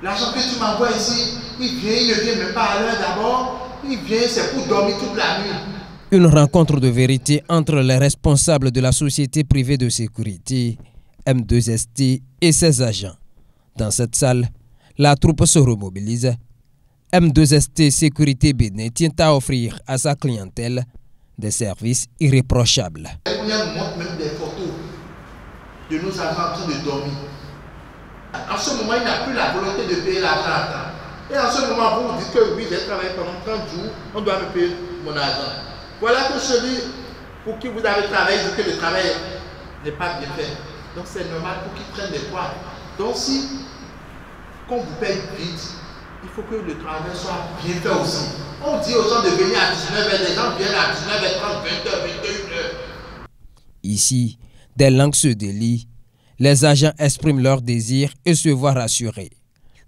L'argent que tu m'envoies ici, il vient, il ne vient même pas à l'heure d'abord. Il vient, c'est pour dormir toute la nuit. Une rencontre de vérité entre les responsables de la société privée de sécurité, M2ST, et ses agents. Dans cette salle, la troupe se remobilise. M2ST Sécurité Bénin tient à offrir à sa clientèle des services irréprochables. On montre même des photos de nos agents en train de dormir. En ce moment, il n'a plus la volonté de payer l'argent. Et en ce moment, vous dites que oui, j'ai travaillé pendant 30 jours, on doit me payer mon argent. Voilà que celui pour qui vous avez travaillé dit que le travail n'est pas bien fait. Donc c'est normal pour qu'ils prennent des poids. Donc si, qu'on vous paye vite, il faut que le travail soit bien fait aussi. On dit aux gens de venir à 19h, les gens viennent à 19h30, 20h, 21h. Ici, des langues se délient. Les agents expriment leur désir et se voient rassurés.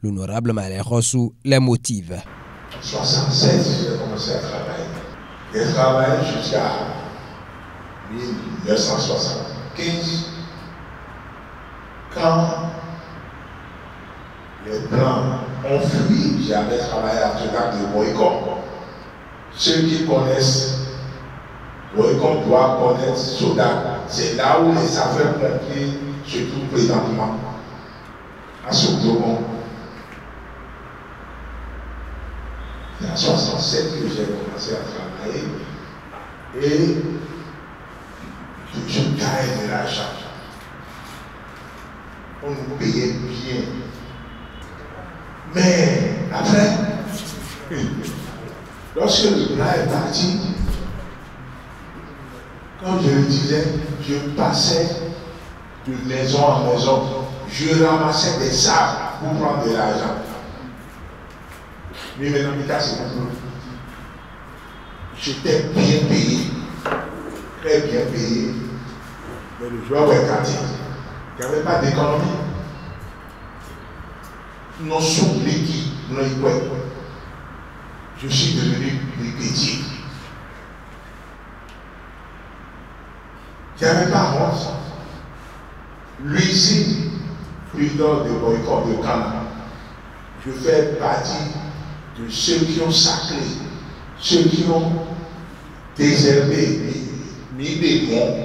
L'honorable Malé Rossou les motive. En 1967, j'ai commencé à travailler. J'ai travaillé jusqu'à 1975. Quand les Blancs ont fui, j'avais travaillé à Tonac de Boycott. Ceux qui connaissent Boycott doivent connaître Sodac. C'est là où les affaires pompiers se trouvent présentement, à Sokdobon. C'est en 1967 que j'ai commencé à travailler et je gagne de l'argent. On nous payait bien. Mais après, lorsque le plan est parti, comme je le disais, je passais de maison en maison, je ramassais des sables pour prendre de l'argent. Mais maintenant, c'est beaucoup. J'étais bien payé, très bien payé. Mais le joueur est quartier. Il n'y avait pas d'économie. Nous sommes l'équipe, je suis devenu petit. Il n'y avait pas honte. L'usine Prud'homme de Boycott de Canada, je fais partie de ceux qui ont sacré, ceux qui ont déshervé, mis des monts.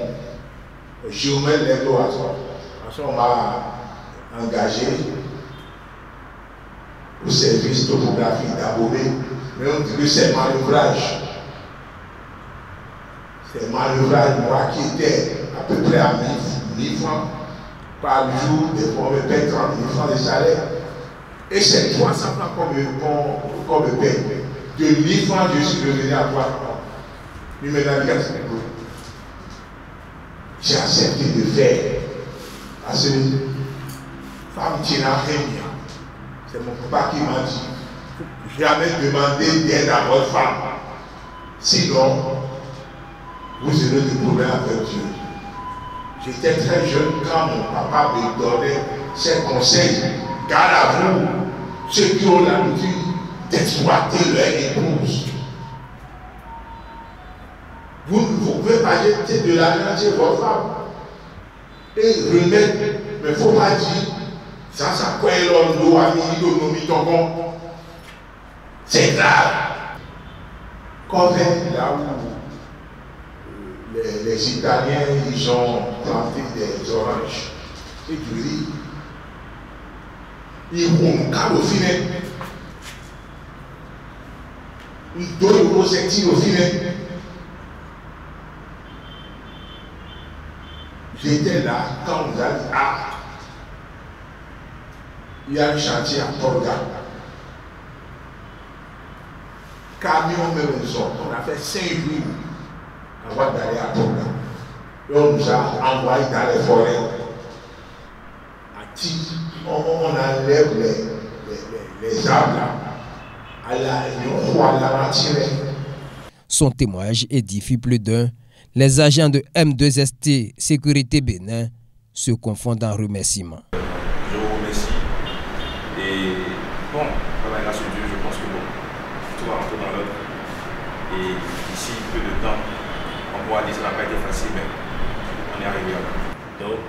Je remets les doigts à toi. Ensuite, on m'a engagé au service topographique d'Abomey, mais on dit que c'est manœuvrage. C'est manœuvrage, moi qui étais à peu près à 1000 francs par jour, des fois on me paye 30 000 francs de salaire. Et c'est 300 francs qu'on me paye. De 1000 francs, je suis revenu à 3 francs. Mais maintenant, j'ai accepté de faire. Parce que femme tient rien. C'est mon papa qui m'a dit, jamais demander d'aide à votre femme. Sinon, vous aurez des problèmes avec Dieu. J'étais très jeune quand mon papa me donnait ses conseils. Garde à vous, ceux qui ont l'habitude d'exploiter leur épouse. Vous ne pouvez pas jeter de l'argent chez votre femme et remettre, mais il ne faut pas dire. Ça quoi l'on doit c'est grave. Quand là où les Italiens ils ont planté des oranges et du riz, ils vont au filet. Ils donnent au secteur au filet. J'étais là quand vous avez dit il y a un chantier à Porga. Camion même sort. On a fait 5 jours avant d'aller à Porga. Et on nous a envoyé dans les forêts. À Tic, on enlève les arbres à la tirer. Son témoignage édifie plus d'un. Les agents de M2ST Sécurité Bénin se confondent en remerciements. Je vous remercie. Et bon, par la grâce de Dieu, je pense que bon, tout va rentrer dans l'ordre. Et d'ici peu de temps, on pourra dire que ça n'a pas été facile, mais on est arrivé à là. Donc,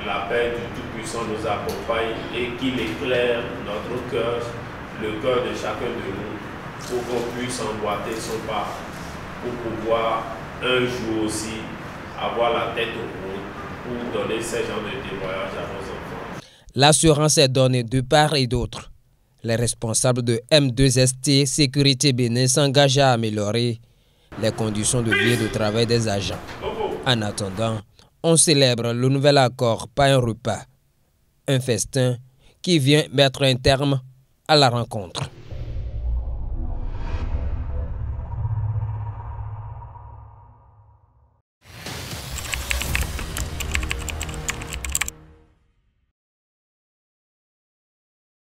la paix du Tout-Puissant nous accompagne et qu'il éclaire notre cœur, le cœur de chacun de nous, pour qu'on puisse emboîter son pas, pour pouvoir un jour aussi avoir la tête au monde, pour donner ces genres de témoignages à nos enfants. L'assurance est donnée de part et d'autre. Les responsables de M2ST Sécurité Bénin s'engagent à améliorer les conditions de vie et de travail des agents. En attendant, on célèbre le nouvel accord par un repas, un festin qui vient mettre un terme à la rencontre.